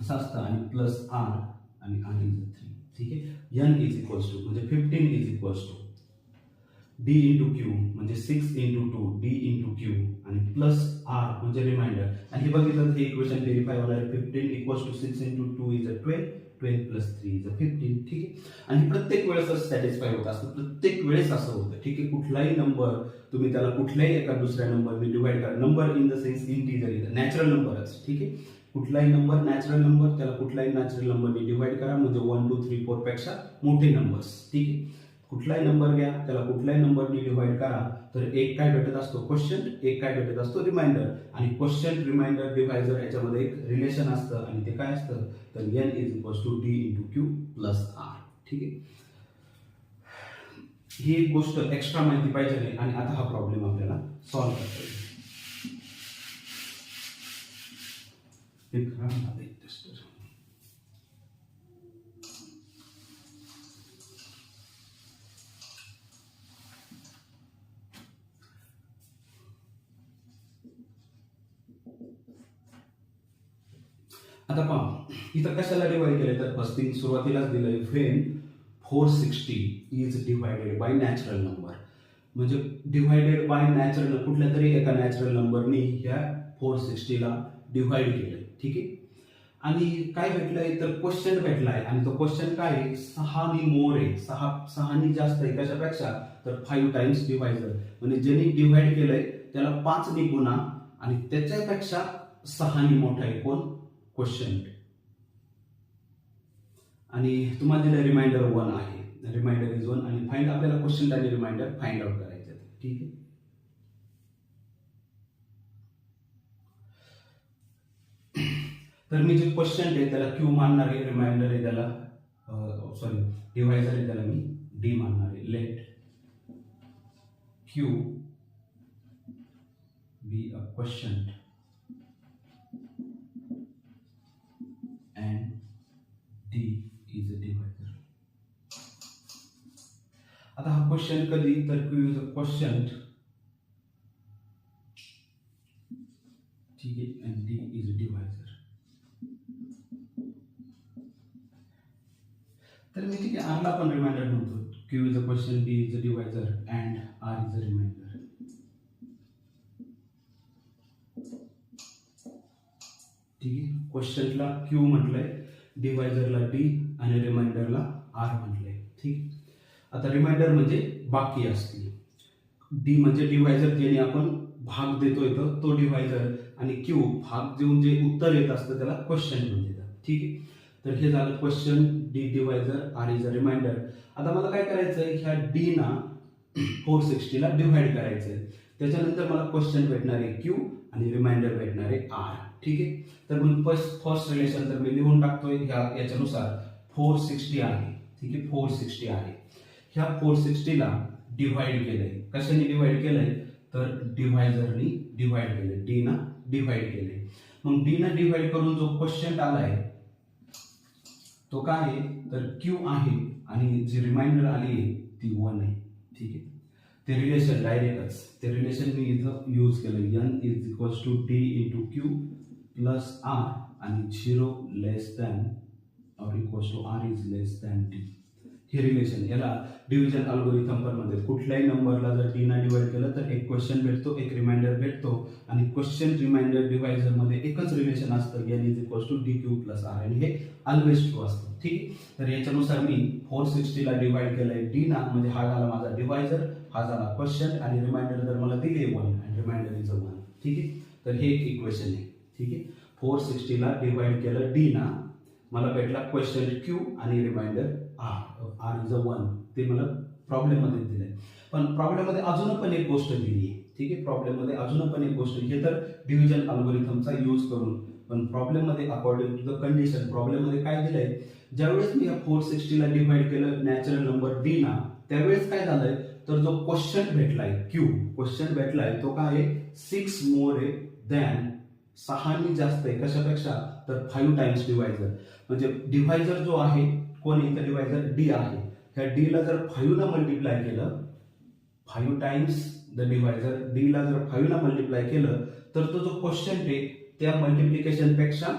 असं असतं आणि प्लस r आणि r इज 3. ठीक आहे. n इज इक्वल टू म्हणजे 15 is equal to d into q म्हणजे 6 इंटू 2 d इंटू q आणि प्लस r म्हणजे रिमाइंडर. आणि हे बघितलं तर हे इक्वेशन व्हेरीफाय होणार आहे. 15 equal to 6 into 2 is 12, 12 plus 3 is 15. ठीक आहे. आणि प्रत्येक वेळेस सॅटिस्फाय होत असतं, प्रत्येक वेळेस असं होतं. ठीक आहे. कुठलाही नंबर तुम्ही त्याला कुठल्याही एका दुसऱ्या नंबरने डिवाइड करा, number in the sense integer natural नंबरच. ठीक आहे. कुठलाही नंबर नॅचरल नंबर त्याला कुठलाही नॅचरल नंबरने डिवाइड करा म्हणजे 1 2 3 4 पेक्षा मोठे नंबर्स. ठीक आहे. कुठलाही नंबर घ्या त्याला कुठल्याही नंबरने डिवाइड करा तर एक काय भेटत असतो क्वेश्चन, एक काय भेटत असतो रिमाइंडर. आणि क्वेश्चन, रिमाइंडर, डिव्हायझर याच्यामध्ये एक रिलेशन असतं आणि ते काय असतं तर n is equal to d into q plus r. ठीक आहे. ही एक गोष्ट एक्स्ट्रा माहिती पाहिजे नाही. आणि आता हा प्रॉब्लेम आपल्याला सॉल्व्ह करता येईल. आता पहा इथं कशाला डिवाइड केलं तर फर्स्ट थिंग सुरुवातीलाच दिलंय when 460 is divided by natural number, म्हणजे डिवायडेड बाय नॅचरल कुठल्या तरी एका नॅचरल नंबरनी ह्या 460 ला डिवाइड केलं. ठीक आहे. आणि काय भेटलंय तर क्वेश्चन भेटलाय आणि तो क्वेश्चन काय आहे 6 नी मोर आहे, 6 नी जास्त आहे कशापेक्षा तर 5 टाइम्स डिवायजर, म्हणजे ज्यांनी डिवाइड केलंय त्याला 5 नी गुणा आणि त्याच्यापेक्षा 6 नी मोठा आहे कोण क्वेश्चन. आणि तुम्हाला दिलं रिमाइंडर 1 आहे, रिमाइंडर इज 1 आणि फाइंड आपल्याला क्वेश्चन आणि रिमाइंडर फाइंड आउट करायचे आहे. ठीक आहे. तर मी जे क्वेश्चन आहे त्याला क्यू मानणार आहे, रिमाइंडर आहे त्याला सॉरी डिवायझर आहे त्याला मी डी मानणार आहे. Let Q be a question and D is a divisor. आता हा क्वेश्चन कधी तर Q is a क्वेश्चन, ठीक आहे, and D is a divisor. तर मी ठीक आहे R ला पण रिमाइंडर म्हणतो. Q is a question, D is a divisor and R is a reminder. ठीक आहे. क्वेश्चनला Q म्हटलंय, डिवायझरला D आणि रिमाइंडरला R म्हटलंय. ठीक. आता रिमाइंडर म्हणजे बाकी असते, D म्हणजे डिवायझर ज्याने आपण भाग देतोय तो डिवायझर आणि Q भाग देऊन जे उत्तर येत असतं त्याला क्वेश्चन म्हणतात. ठीक आहे. तर हे झालं question, D divisor, R is a remainder. आता मला काय करायचंय ह्या D ना 460 ला डिवाइड करायचंय, त्याच्यानंतर मला क्वेश्चन भेटणार आहे Q आणि रिमाइंडर भेटणार आहे R. ठीक आहे. तर मग फर्स्ट रिलेशन तर मी लिहून टाकतोय याच्यानुसार 460 आहे. ठीक आहे. 460 आहे. ह्या 460 ला डिवाइड केलंय, कशाने डिवाइड केलंय तर डिवायझरनी डिवाइड केलंय, डी ना डिवाइड केलंय. मग डी ना डिवाइड करून जो क्वेश्चन आलाय तो काय आहे तर Q आहे आणि जी रिमाइंडर आली आहे ती 1 आहे. ठीक आहे. ते रिलेशन डायरेक्टच ते रिलेशन मी इथं यूज केलं, n is equals to d into Q plus R आणि 0 less than or equals to R is less than D. हे रिलेशन याला डिव्हिजन अल्गोरिथम पण म्हणतात. कुठल्याही नंबरला जर D ना डिवाइड केलं तर एक क्वेश्चन भेटतो, एक रिमाइंडर भेटतो आणि क्वेश्चन रिमाइंडर डिवायझर मध्ये एकच रिलेशन असतं, n is equals to DQ plus R आणि हे ऑलवेज ट्रू असतं. ठीक. तर याच्यानुसार मी 460 ला डिवाइड केलंय D ना, म्हणजे हा झाला माझा डिवायझर, हा झाला क्वेश्चन आणि रिमाइंडर जर मला दिले 1 आणि रिमाइंडर इज 1. ठीक आहे. तर हे एक इक्वेशन आहे. ठीक आहे. 460 ला डिवाइड केलं D ना, मला भेटला क्वेश्चन Q आणि रिमाइंडर R इज 1. ते मला प्रॉब्लेम मध्ये दिलंय. पण प्रॉब्लेम मध्ये अजून पण एक गोष्ट दिली आहे. ठीक आहे. प्रॉब्लेम मध्ये अजून पण एक गोष्ट, हे तर डिव्हिजन अल्गोरिथमचा यूज करून, पण प्रॉब्लेम मध्ये according to the condition problem मध्ये काय दिलंय, ज्यावेळेस मी या 460 ला डिवाइड केलं नॅचरल नंबर D ना, त्यावेळेस काय झालंय तर जो क्वेश्चन भेटलाय Q क्वेश्चन भेटलाय तो काय आहे 6 मोर आहे दॅन 6 नी जास्त आहे कशापेक्षा तर 5 टाइम्स डिवायझर, म्हणजे डिवायझर जो आहे कोण इथं डिवायझर D आहे. ह्या D ला जर 5 ला मल्टिप्लाय केलं, 5 टाइम्स द डिवायझर, D ला जर 5 ला मल्टिप्लाय केलं तर तो जो क्वेश्चन आहे त्या मल्टिप्लिकेशन पेक्षा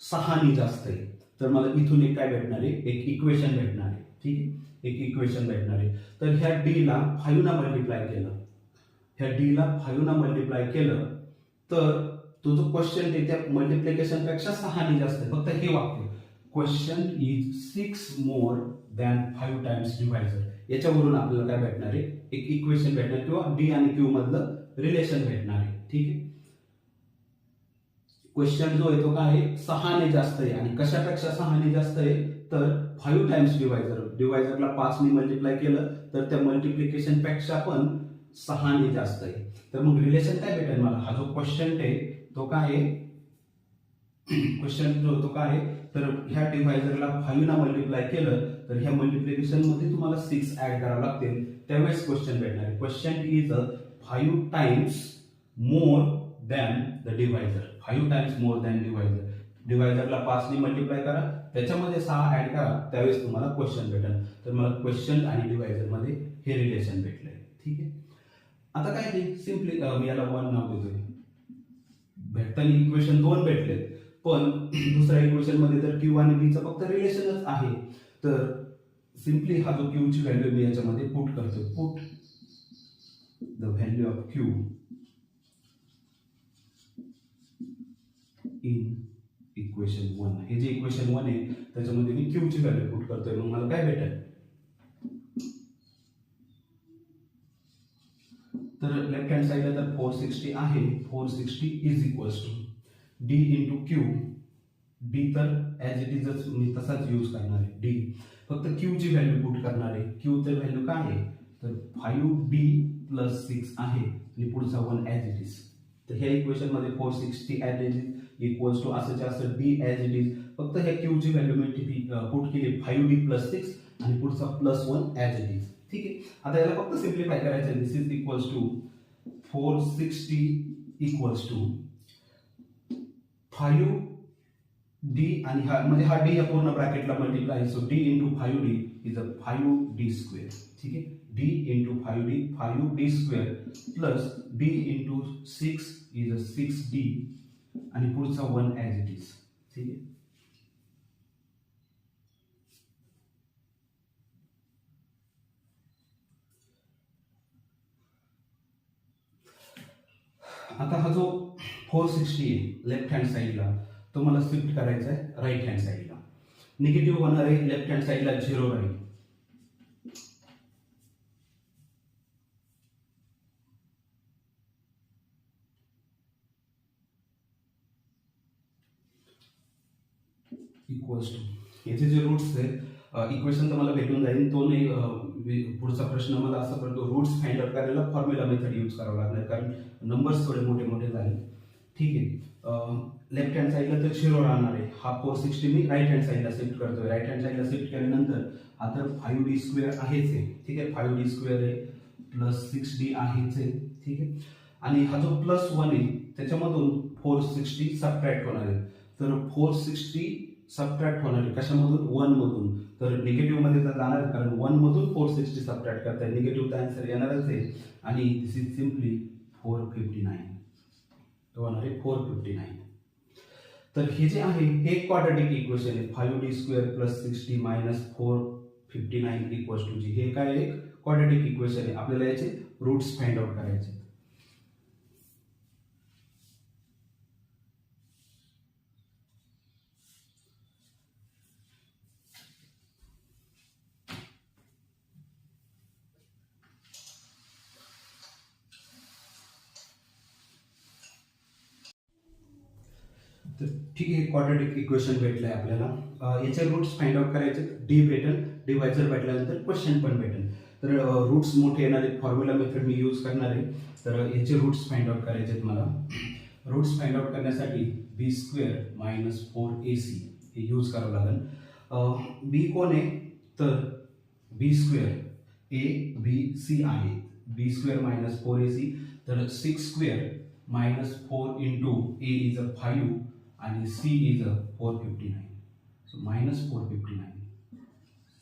6 नी जास्त आहे. तर मला इथून एक काय भेटणार आहे, एक इक्वेशन भेटणार आहे. ठीक आहे. एक इक्वेशन भेटणार आहे. तर ह्या D ला 5 ला मल्टिप्लाय केलं, ह्या D ला 5 ला मल्टिप्लाय केलं तर तो जो क्वेश्चन आहे त्या मल्टिप्लिकेशन पेक्षा 6 नी जास्त आहे. फक्त हे वाक्य question is 6 more than 5 times divisor, याच्यावरून आपल्याला काय भेटणार आहे, एक इक्वेशन भेटणार किंवा D आणि Q मधलं रिलेशन भेटणार आहे. ठीक आहे. क्वेश्चन जो आहे तो काय आहे 6 ने जास्त आहे आणि कशापेक्षा 6 ने जास्त आहे तर 5 टाइम्स डिवायझर, डिवायझरला 5 ने मल्टिप्लाय केलं तर त्या मल्टिप्लिकेशन पेक्षा पण 6 ने जास्त आहे. तर मग रिलेशन काय भेटेल मला, हा जो क्वेश्चन आहे तो काय आहे, क्वेश्चन जो तो काय आहे तर ह्या डिवायझरला 5 ना मल्टिप्लाय केलं तर ह्या मल्टिप्लिकेशन मध्ये तुम्हाला 6 ऍड करावं लागतील, त्यावेळेस क्वेश्चन भेटणार आहे. Question is 5 times more than the divisor, 5 times more than divisor. डिवायझरला 5 ने मल्टिप्लाय करा, त्याच्यामध्ये 6 ऍड करा, त्यावेळेस तुम्हाला क्वेश्चन भेटेल. तर मला क्वेश्चन आणि डिवायझर मध्ये हे रिलेशन भेटलंय. ठीक आहे. आता काय ते सिम्पली मी याला 1 नाव देतोय, भेटताना इक्वेशन 2 भेटले पण दुसऱ्या इक्वेशन मध्ये तर क्यू आणि बीचं फक्त रिलेशनच आहे, तर सिम्पली हा जो क्यू ची व्हॅल्यू मी याच्यामध्ये पुट करतो, put the value of Q in equation 1. हे जे इक्वेशन 1 आहे त्याच्यामध्ये मी क्यू ची व्हॅल्यू पुट करतोय, मग मला काय भेटेल, तर लेफ्ट हँड साइडला तर 460 आहे, 460 is equals to D into Q. D तर ॲज इट इजच मी तसाच यूज करणार आहे, डी फक्त क्यू ची व्हॅल्यू पुट करणार आहे. क्यू ची व्हॅल्यू काय आहे, तर 5d प्लस 6 आहे आणि पुढचा 1 ॲज इट इज. तर ह्या इक्वेशन मध्ये 460 as it is equals to असं डी ॲज इट इज, फक्त ह्या क्यू ची व्हॅल्यू मी पुट केली 5d प्लस 6 आणि पुढचा प्लस 1 ॲज इट इज. ठीक आहे, आता याला फक्त सिम्प्लिफाय करायचं आहे. This is equals to 460 equals to 5d आणि हा म्हणजे हा d या पूर्ण ब्रॅकेटला multiply, so d into 5d is a 5d square. ठीक आहे, d into 5d 5d square plus d into 6 is a 6d आणि पुढचा 1 ॲज इट इज. ठीक आहे, आता हा जो 460 आहे लेफ्ट हँड साइडला तो मला शिफ्ट करायचा आहे राईट हँड साइडला. निगेटिव्ह होणार आहे, लेफ्ट हँड साइडला 0 राहील. इक्वल्स टू याचे जे रूट्स आहेत, इक्वेशन तर मला भेटून जाईल, तो नाही. पुढचा प्रश्न मला असा पडतो, रूट्स फाइंड आउट करायला फॉर्म्युला मेथड यूज करावं लागणार कारण नंबर्स थोडे मोठे मोठे झाले. ठीक आहे, लेफ्ट हँड साइडला तर 0 राहणार आहे. हा 460 मी राईट हँड साइडला शिफ्ट करतोय. राईट हँड साइडला शिफ्ट केल्यानंतर हा तर 5d स्क्वेअर आहेच आहे. ठीक आहे, 5d स्क्वेअर आहे प्लस 6d आहेच आहे. ठीक आहे, आणि हा जो प्लस 1 आहे त्याच्यामधून 460 सबट्रॅक्ट होणार आहे. तर 460 सबट्रॅक्ट होणार आहे कशामधून, 1 मधून. तर निगेटिव्ह मध्ये तर जाणार कारण 1 मधून 460 सबट्रॅक्ट करताय, निगेटिव्हचा आन्सर येणारच आहे. आणि दिस इज सिम्पली 459. तो होणार आहे 459. तर हे जे आहे एक क्वाड्रॅटिक इक्वेशन आहे, 5d square plus 60 minus 459 equals to g. हे काय एक क्वाड्रॅटिक इक्वेशन आहे. आपल्याला याचे रूट्स फाइंड आउट करायचे. तर ठीक आहे, क्वाड्रॅटिक इक्वेशन भेटलंय आपल्याला. याचे रूट्स फाइंड आउट करायचे. डी भेटेल, डिवायझर भेटल्यानंतर क्वेश्चन पण भेटेल. तर रूट्स मोठे येणार आहेत, फॉर्म्युला मेथड मी यूज करणार आहे. तर याचे रूट्स फाइंड आउट करायचे आहेत मला. रूट्स फाइंड आउट करण्यासाठी बी स्क्वेअर मायनस 4ac हे यूज करावं लागेल. बी कोण आहे, तर बी स्क्वेअर ए बी सी आहे. बी स्क्वेअर मायनस 4ac, तर 6 square minus 4 into A is a 5 आणि C is a 459. So minus 459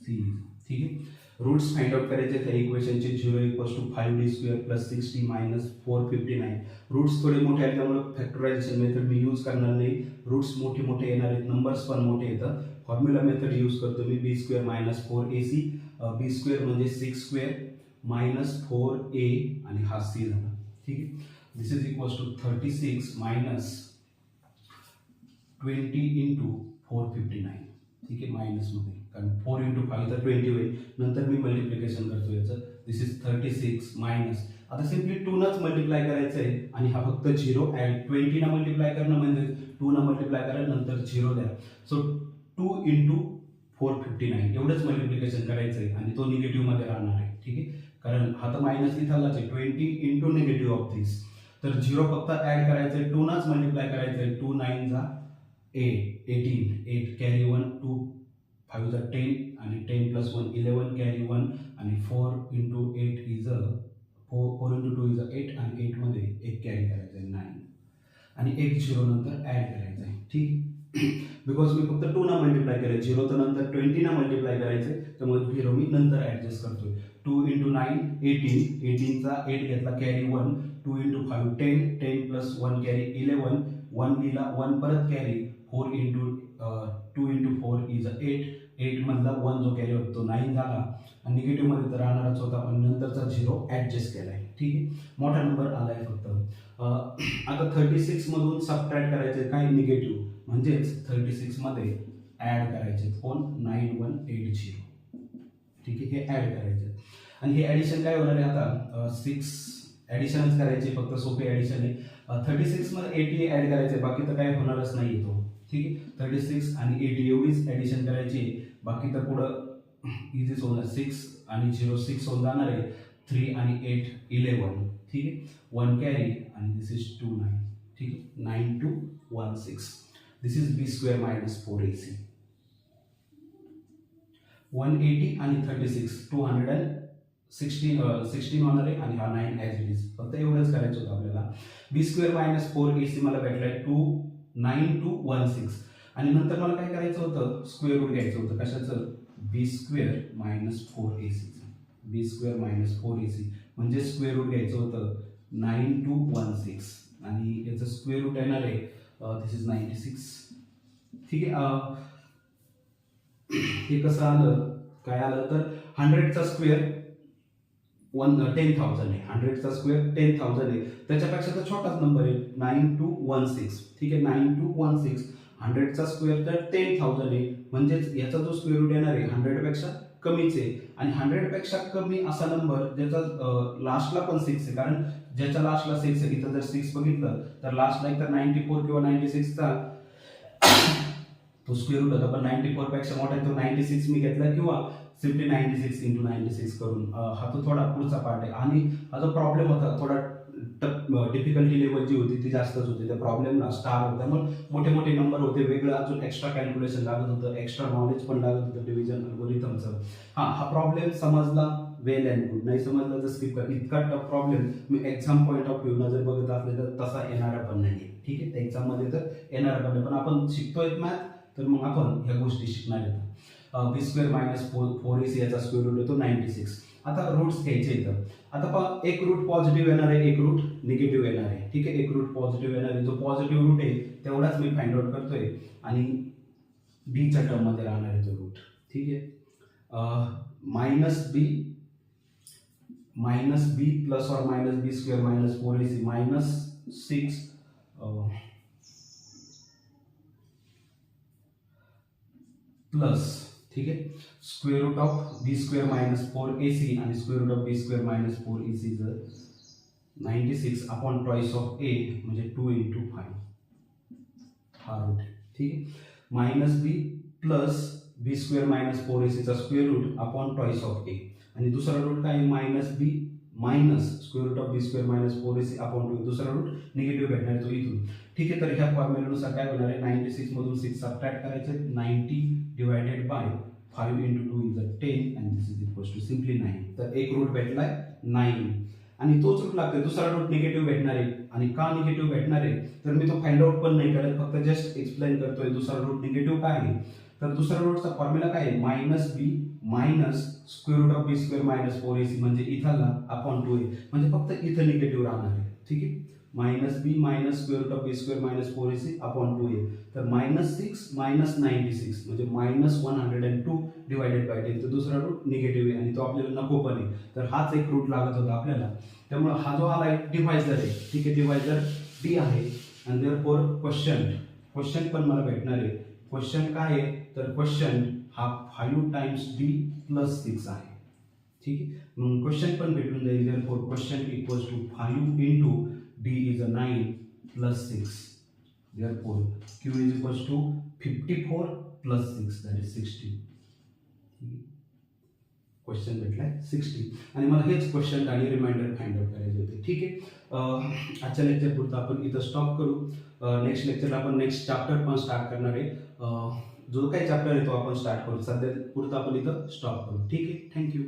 C is. ठीक आहे, रूट्स फाइंड आउट करायचे त्या इक्वेशनचे. 0 equals to 5d square plus 6d minus 459. Roots थोडे मोठे आहेत त्यामुळे फॅक्टरायझेशन मेथड मी यूज करणार नाही. रूट्स मोठे मोठे येणार आहेत, नंबर्स पण मोठे येतात. फॉर्म्युला मेथड यूज करतो मी. बी स्क्वेअर मायनस 4ac, बी स्क्वेअर म्हणजे 6 स्क्वेअर मायनस 4a आणि हा सी झाला. ठीक आहे, this is equals to 36 minus 20 into 459. ठीक आहे, मायनस मध्ये कारण 4 इंटू 5 तर 20 होईल. नंतर मी मल्टिप्लिकेशन करतो याचं. दिस इज 36 मायनस, आता सिम्पली 2 नच मल्टिप्लाय करायचं आहे आणि हा फक्त 0 ॲड 20 ना मल्टिप्लाय करणं म्हणजे 2 ना मल्टिप्लाय करा नंतर 0 द्या. सो 2 इंटू 459 एवढंच मल्टिप्लिकेशन करायचं आहे आणि तो निगेटिव्ह मध्ये राहणार आहे. ठीक आहे, कारण हा तर मायनस इथलाच आहे, 20 इंटू निगेटिव्ह ऑफ दिस. तर 0 फक्त ऍड करायचं आहे, 2 नाच मल्टिप्लाय करायचं आहे. 2 9 जा 8, 18, 8 कॅरी 1, 2 5 जा 10 आणि 10 प्लस 1 11 कॅरी 1 आणि 4 into 8 is a 4 into 2 is a 8 आणि 8 मध्ये 1 कॅरी करायचं आहे 9 आणि 1 0 नंतर ऍड करायचं आहे. ठीक, बिकॉज मी फक्त 2 ना मल्टिप्लाय केलं, 0 तर नंतर 20 ना मल्टिप्लाय करायचं त्यामुळे 0 मी नंतर ऍडजस्ट करतोय. 2 इंटू 9 18, 18चा 8 घेतला कॅरी 1, 2 इंटू 5 10, 10 प्लस 1 कॅरी 11, 1 लिहिला 1 परत कॅरी 4 इंटू 2 इंटू 4 इज 8. 8 मधला 1 जो कॅरी होतो तो 9 झाला आणि निगेटिव्हमध्ये तर राहणारच होता पण नंतरचा 0 ॲडजस्ट केला आहे. ठीक आहे, मोठा नंबर आला आहे फक्त. आता 36 मधून सबट्रॅक्ट करायचे काय निगेटिव्ह, म्हणजेच 36 मध्ये ॲड करायचे कोण 9180. ठीक आहे, हे ॲड करायचे आणि हे ॲडिशन काय होणार आहे आता 6 ॲडिशनच करायचे, फक्त सोपे ॲडिशन आहे. 36 मध्ये 80 ॲड करायचे, बाकी तर काय होणारच नाही तो. ठीक आहे, 36 आणि 80 एवढीच ॲडिशन करायची, बाकी तर पुढं इझीच होणार. 6 आणि 0 6 होऊन जाणार आहे. 3 आणि 8 11. ठीक आहे, 1 कॅरी आणि दिस इज 2 9. ठीक आहे, 9216. This is b square minus 4ac. 180 आणि 36 216 होणार आहे आणि हा 9 ॲज इट इज. फक्त एवढंच करायचं होतं आपल्याला. बी स्क्वेअर मायनस 4ac मला भेटलाय 9216 आणि नंतर मला काय करायचं होतं स्क्वेअर रूट घ्यायचं होतं. कशाचं बी स्क्वेअर मायनस 4ac. बी स्क्वेअर मायनस 4ac म्हणजे स्क्वेअर रूट घ्यायचं होतं 9216 आणि याचं स्क्वेअर रूट येणार आहे दिस इज 96. ठीक आहे, हे कसं आलं काय आलं तर 100चा स्क्वेअर 10,000 आहे. 100चा स्क्वेअर 10,000 आहे, त्याच्यापेक्षा तर छोटाच नंबर आहे 9216. ठीक आहे, 9216. 100चा स्क्वेअर तर 10,000 आहे, म्हणजेच याचा जो स्क्वेअर रूट येणार आहे 100पेक्षा कमीच आहे. आणि 100पेक्षा कमी असा नंबर ज्याचा लास्टला पण 6 आहे, कारण ज्याच्या लास्टला 6 आहे, इथं जर 6 बघितलं तर लास्टला एक तर 94 किंवा 96चा तो स्क्वेअर रूट होता, पण 94 पेक्षा मोठा आहे तो 96 मी घेतला, किंवा सिम्पली 96 इंटू 96 करून हा तो थोडा पुढचा पार्ट आहे. आणि हा जो प्रॉब्लेम होता थोडा डिफिकल्टी लेवल जी होती ती जास्तच होती, त्या प्रॉब्लेमला स्टार होता, मग मोठे मोठे नंबर होते, वेगळं अजून एक्स्ट्रा कॅल्क्युलेशन लागत होतं, एक्स्ट्रा नॉलेज पण लागत होतं डिव्हिजन अल्गोरिथमचं. हा प्रॉब्लेम समजला वेल अँड गुड, नाही समजला तर स्किप कर. इतका tough problem me exam point of view जर बघत असले तर तसा येणारा पण नाही. ठीक आहे, एक्झाम मध्ये तर येणारा पण नाही, पण आपण शिकतोय मॅथ तर मग आपण ह्या गोष्टी शिकणार आहेत. बी स्क्वेअर मायनस 4ac याचा स्क्वेअर रूट होतो 96. आता रूट्स घ्यायचे इथं. आता पहा, एक रूट पॉझिटिव्ह येणार आहे, एक रूट निगेटिव्ह येणार आहे. ठीक आहे, एक रूट पॉझिटिव्ह येणार आहे, जो पॉझिटिव्ह रूट आहे तेवढाच मी फाइंड आउट करतोय आणि बीच्या टर्म मध्ये राहणार आहे तो रूट. ठीक आहे, मायनस बी प्लस और minus b square minus 4ac minus 6 plus. ठीक आहे, square root of B square minus 4ac आणि square root of B square minus 4ac जर 96 अपॉन ट्वाइस ऑफ a म्हणजे 2 इंटू 5 हा रूट. ठीक आहे, मायनस बी plus B square minus 4ac चा square root upon twice of a आणि दुसरा root काय minus B minus square root of B square minus 4ac upon 2. दुसरा रूट निगेटिव्ह भेटणार तो इथून. ठीक आहे, तर ह्या फॉर्म्युलानुसार काय होणार आहे 96 मधून 6 सबट्रॅक्ट करायचे, 90 divided by 5 into 2 is 10 and this is equals to simply 9. तर एक रूट भेटलाय 9 आणि तोच रूट लागतोय. दुसरा रूट निगेटिव्ह भेटणार आहे आणि का निगेटिव्ह भेटणार आहे तर मी तो फाइंड आउट पण नाही करत, फक्त जस्ट एक्सप्लेन करतोय दुसरा रूट निगेटिव्ह काय आहे. तर दुसरा रूटचा फॉर्म्युला काय आहे minus B minus square root of B square minus 4ac म्हणजे इथला अपॉन 2a म्हणजे फक्त इथं निगेटिव्ह राहणार आहे. ठीक आहे, minus B minus square root of B square minus 4ac upon 2a. तर मायनस 6 मायनस 96 म्हणजे मायनस 102 डिवायडेड बाय 10. तर दुसरा रूट निगेटिव्ह आहे आणि तो आपल्याला नको पण आहे, तर हाच एक रूट लागत होता आपल्याला. त्यामुळे हा जो आला एक डिव्हायझर आहे. ठीक आहे, डिव्हायझर डी आहे आणि देअरफॉर क्वेश्चन पण मला भेटणार आहे. क्वेश्चन काय आहे तर क्वेश्चन हा 5 टाइम्स डी प्लस 6 आहे. ठीक आहे, मग क्वेश्चन पण भेटून जाईल. Therefore question equals to 5 into d is 9 plus 6. Therefore q is equals to 54 plus 6 that is 60. Question भेटलाय 60 आणि मला हेच क्वेश्चन आणि रिमाइंडर फाइंड आउट करायचे होते. ठीक आहे, आजच्या लेक्चर पुरतं आपण इथं स्टॉप करू. नेक्स्ट लेक्चरला आपण नेक्स्ट चॅप्टर पण स्टार्ट करणार आहे. जो काही चॅप्टर आहे तो आपण स्टार्ट करू. सध्या पुरतं आपण इथं स्टॉप करू. ठीक आहे, थँक्यू.